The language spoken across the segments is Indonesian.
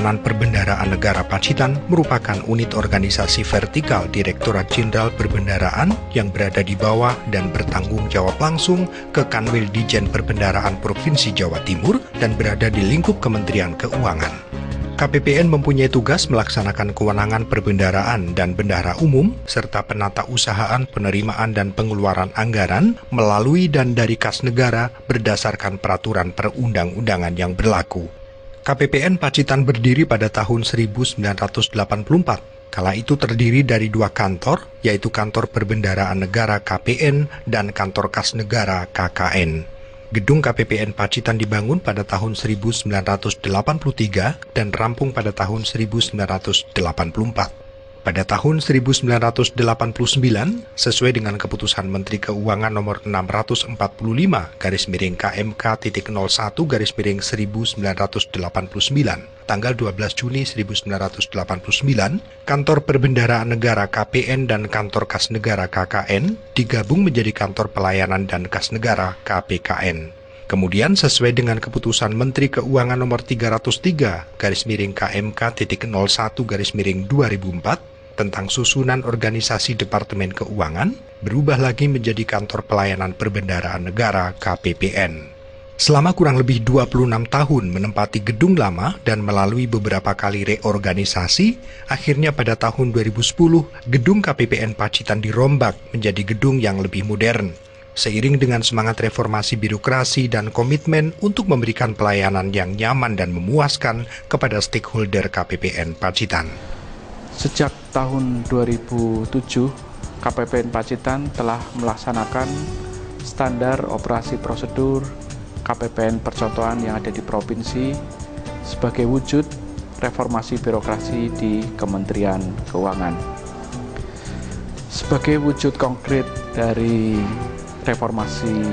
Pelayanan Perbendaharaan Negara Pacitan merupakan unit organisasi vertikal Direktorat Jenderal Perbendaharaan yang berada di bawah dan bertanggung jawab langsung ke Kanwil Dijen Perbendaharaan Provinsi Jawa Timur dan berada di lingkup Kementerian Keuangan. KPPN mempunyai tugas melaksanakan kewenangan perbendaharaan dan bendahara umum, serta penata usahaan penerimaan dan pengeluaran anggaran melalui dan dari kas negara berdasarkan peraturan perundang-undangan yang berlaku. KPPN Pacitan berdiri pada tahun 1984. Kala itu terdiri dari 2 kantor, yaitu Kantor Perbendaharaan Negara KPN dan Kantor Kas Negara KKN. Gedung KPPN Pacitan dibangun pada tahun 1983 dan rampung pada tahun 1984. Pada tahun 1989, sesuai dengan keputusan Menteri Keuangan nomor 645/01/1989, tanggal 12 Juni 1989, Kantor Perbendaharaan Negara KPN dan Kantor Kas Negara KKN digabung menjadi Kantor Pelayanan dan Kas Negara KPKN. Kemudian sesuai dengan keputusan Menteri Keuangan nomor 303/KM-01/2004 tentang susunan organisasi Departemen Keuangan, berubah lagi menjadi Kantor Pelayanan Perbendaharaan Negara KPPN. Selama kurang lebih 26 tahun menempati gedung lama dan melalui beberapa kali reorganisasi, akhirnya pada tahun 2010, gedung KPPN Pacitan dirombak menjadi gedung yang lebih modern. Seiring dengan semangat reformasi birokrasi dan komitmen untuk memberikan pelayanan yang nyaman dan memuaskan kepada stakeholder KPPN Pacitan. Sejak tahun 2007, KPPN Pacitan telah melaksanakan standar operasi prosedur KPPN percontohan yang ada di provinsi sebagai wujud reformasi birokrasi di Kementerian Keuangan. Sebagai wujud konkret dari reformasi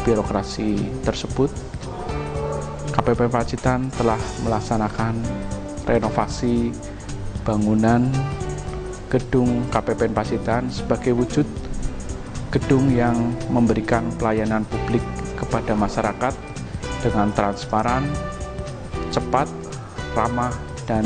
birokrasi tersebut, KPPN Pacitan telah melaksanakan renovasi bangunan gedung KPPN Pacitan sebagai wujud gedung yang memberikan pelayanan publik kepada masyarakat dengan transparan, cepat, ramah, dan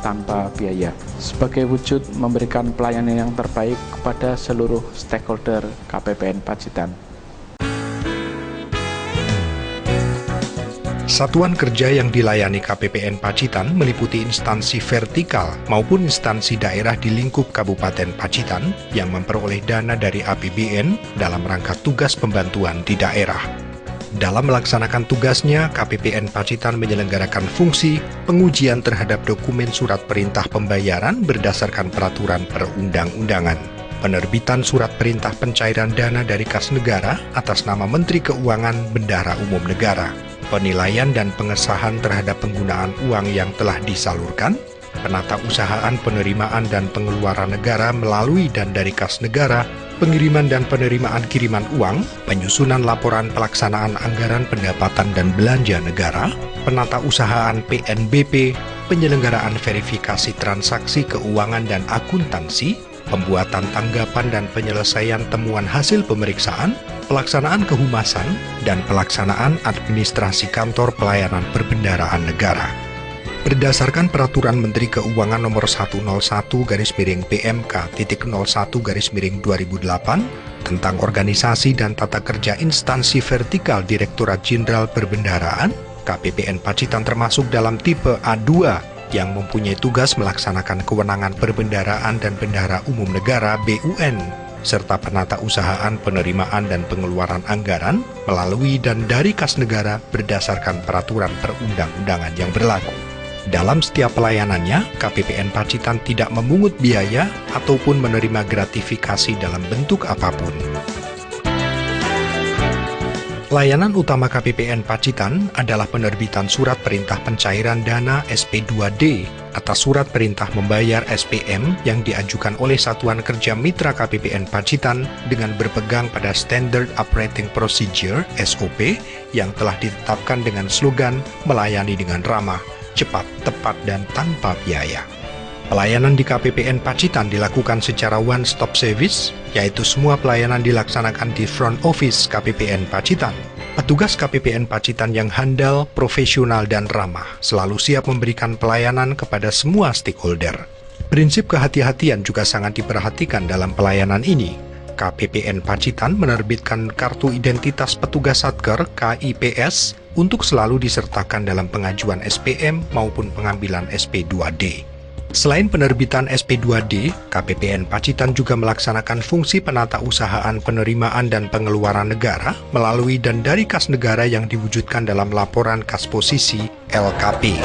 tanpa biaya. Sebagai wujud memberikan pelayanan yang terbaik kepada seluruh stakeholder KPPN Pacitan. Satuan kerja yang dilayani KPPN Pacitan meliputi instansi vertikal maupun instansi daerah di lingkup Kabupaten Pacitan yang memperoleh dana dari APBN dalam rangka tugas pembantuan di daerah. Dalam melaksanakan tugasnya, KPPN Pacitan menyelenggarakan fungsi pengujian terhadap dokumen surat perintah pembayaran berdasarkan peraturan perundang-undangan, penerbitan surat perintah pencairan dana dari kas negara atas nama Menteri Keuangan Bendahara Umum Negara, penilaian dan pengesahan terhadap penggunaan uang yang telah disalurkan, penata usahaan penerimaan dan pengeluaran negara melalui dan dari kas negara, pengiriman dan penerimaan kiriman uang, penyusunan laporan pelaksanaan anggaran pendapatan dan belanja negara, penata usahaan PNBP, penyelenggaraan verifikasi transaksi keuangan dan akuntansi, pembuatan tanggapan dan penyelesaian temuan hasil pemeriksaan, pelaksanaan kehumasan, dan pelaksanaan administrasi kantor pelayanan perbendaharaan negara. Berdasarkan Peraturan Menteri Keuangan Nomor 101/PMK.01/2008 tentang organisasi dan tata kerja instansi vertikal Direktorat Jenderal Perbendaharaan, KPPN Pacitan termasuk dalam tipe A2 yang mempunyai tugas melaksanakan kewenangan perbendaharaan dan bendahara umum negara BUN, serta penata usahaan penerimaan dan pengeluaran anggaran melalui dan dari kas negara berdasarkan peraturan perundang-undangan yang berlaku. Dalam setiap pelayanannya, KPPN Pacitan tidak memungut biaya ataupun menerima gratifikasi dalam bentuk apapun. Layanan utama KPPN Pacitan adalah penerbitan surat perintah pencairan dana SP2D atas surat perintah membayar SPM yang diajukan oleh Satuan Kerja Mitra KPPN Pacitan dengan berpegang pada Standard Operating Procedure (SOP) yang telah ditetapkan dengan slogan melayani dengan ramah, cepat, tepat, dan tanpa biaya. Pelayanan di KPPN Pacitan dilakukan secara one-stop service, yaitu semua pelayanan dilaksanakan di front office KPPN Pacitan. Petugas KPPN Pacitan yang handal, profesional, dan ramah selalu siap memberikan pelayanan kepada semua stakeholder. Prinsip kehati-hatian juga sangat diperhatikan dalam pelayanan ini. KPPN Pacitan menerbitkan Kartu Identitas Petugas Satker (KIPS) untuk selalu disertakan dalam pengajuan SPM maupun pengambilan SP2D. Selain penerbitan SP2D, KPPN Pacitan juga melaksanakan fungsi penatausahaan penerimaan dan pengeluaran negara melalui dan dari kas negara yang diwujudkan dalam laporan kas posisi LKP.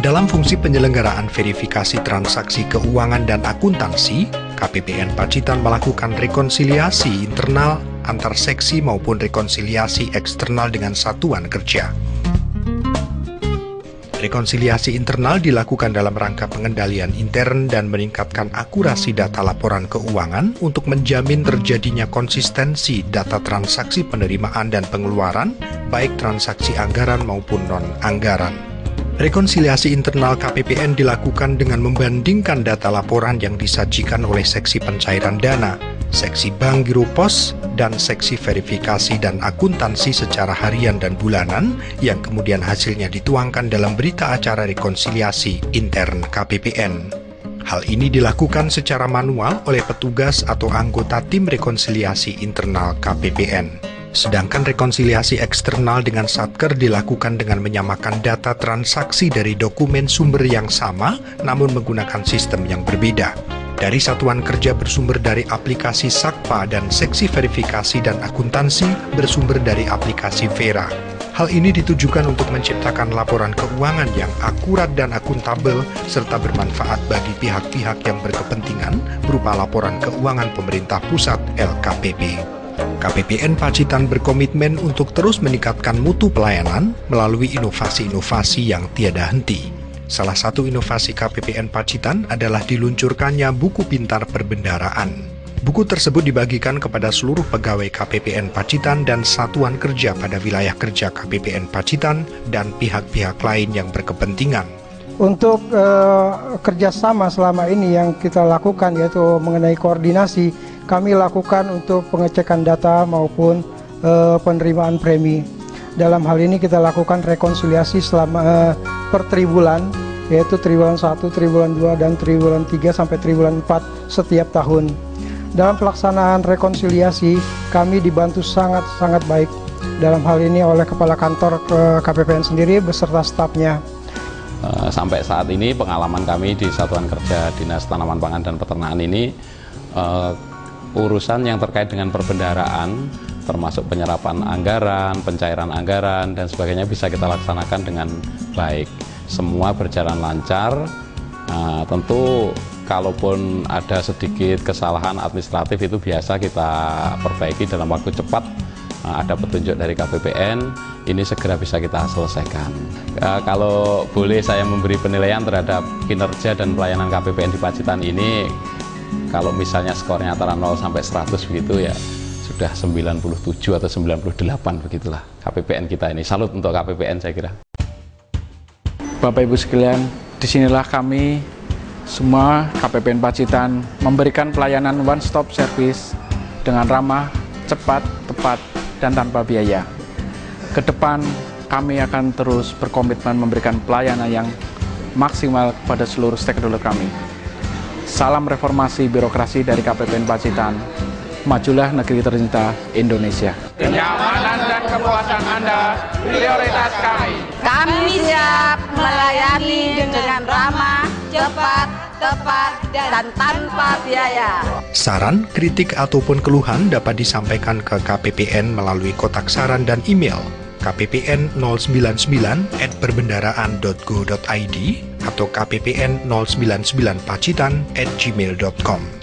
Dalam fungsi penyelenggaraan verifikasi transaksi keuangan dan akuntansi, KPPN Pacitan melakukan rekonsiliasi internal antar seksi maupun rekonsiliasi eksternal dengan satuan kerja. Rekonsiliasi internal dilakukan dalam rangka pengendalian intern dan meningkatkan akurasi data laporan keuangan untuk menjamin terjadinya konsistensi data transaksi penerimaan dan pengeluaran, baik transaksi anggaran maupun non-anggaran. Rekonsiliasi internal KPPN dilakukan dengan membandingkan data laporan yang disajikan oleh seksi pencairan dana, seksi bank giro pos, dan seksi verifikasi dan akuntansi secara harian dan bulanan yang kemudian hasilnya dituangkan dalam berita acara rekonsiliasi intern KPPN. Hal ini dilakukan secara manual oleh petugas atau anggota tim rekonsiliasi internal KPPN. Sedangkan rekonsiliasi eksternal dengan Satker dilakukan dengan menyamakan data transaksi dari dokumen sumber yang sama namun menggunakan sistem yang berbeda. Dari satuan kerja bersumber dari aplikasi Sakpa dan seksi verifikasi dan akuntansi bersumber dari aplikasi Vera. Hal ini ditujukan untuk menciptakan laporan keuangan yang akurat dan akuntabel serta bermanfaat bagi pihak-pihak yang berkepentingan berupa laporan keuangan pemerintah pusat LKPP. KPPN Pacitan berkomitmen untuk terus meningkatkan mutu pelayanan melalui inovasi-inovasi yang tiada henti. Salah satu inovasi KPPN Pacitan adalah diluncurkannya buku pintar perbendaraan. Buku tersebut dibagikan kepada seluruh pegawai KPPN Pacitan dan satuan kerja pada wilayah kerja KPPN Pacitan dan pihak-pihak lain yang berkepentingan. Untuk kerjasama selama ini yang kita lakukan yaitu mengenai koordinasi, kami lakukan untuk pengecekan data maupun penerimaan premi. Dalam hal ini kita lakukan rekonsiliasi selama per triwulan, yaitu triwulan 1, triwulan 2, dan triwulan 3 sampai triwulan 4 setiap tahun. Dalam pelaksanaan rekonsiliasi, kami dibantu sangat baik dalam hal ini oleh Kepala Kantor KPPN sendiri beserta stafnya. Sampai saat ini pengalaman kami di Satuan Kerja Dinas Tanaman Pangan dan Peternakan ini urusan yang terkait dengan perbendaharaan termasuk penyerapan anggaran, pencairan anggaran dan sebagainya bisa kita laksanakan dengan baik. Semua berjalan lancar. Tentu kalaupun ada sedikit kesalahan administratif itu biasa kita perbaiki dalam waktu cepat. Ada petunjuk dari KPPN, ini segera bisa kita selesaikan. Kalau boleh saya memberi penilaian terhadap kinerja dan pelayanan KPPN di Pacitan ini, kalau misalnya skornya antara 0 sampai 100 begitu ya sudah 97 atau 98 begitulah KPPN kita ini. Salut untuk KPPN saya kira. Bapak Ibu sekalian, disinilah kami semua KPPN Pacitan memberikan pelayanan one stop service dengan ramah, cepat, tepat, dan tanpa biaya. Ke depan kami akan terus berkomitmen memberikan pelayanan yang maksimal kepada seluruh stakeholder kami. Salam reformasi birokrasi dari KPPN Pacitan. Majulah negeri tercinta Indonesia. Kenyamanan dan kepuasan Anda prioritas kami. Kami siap melayani dengan ramah, cepat, tepat, dan tanpa biaya. Saran, kritik, ataupun keluhan dapat disampaikan ke KPPN melalui kotak saran dan email kppn099@perbendaraan.go.id atau kppn099pacitan@gmail.com.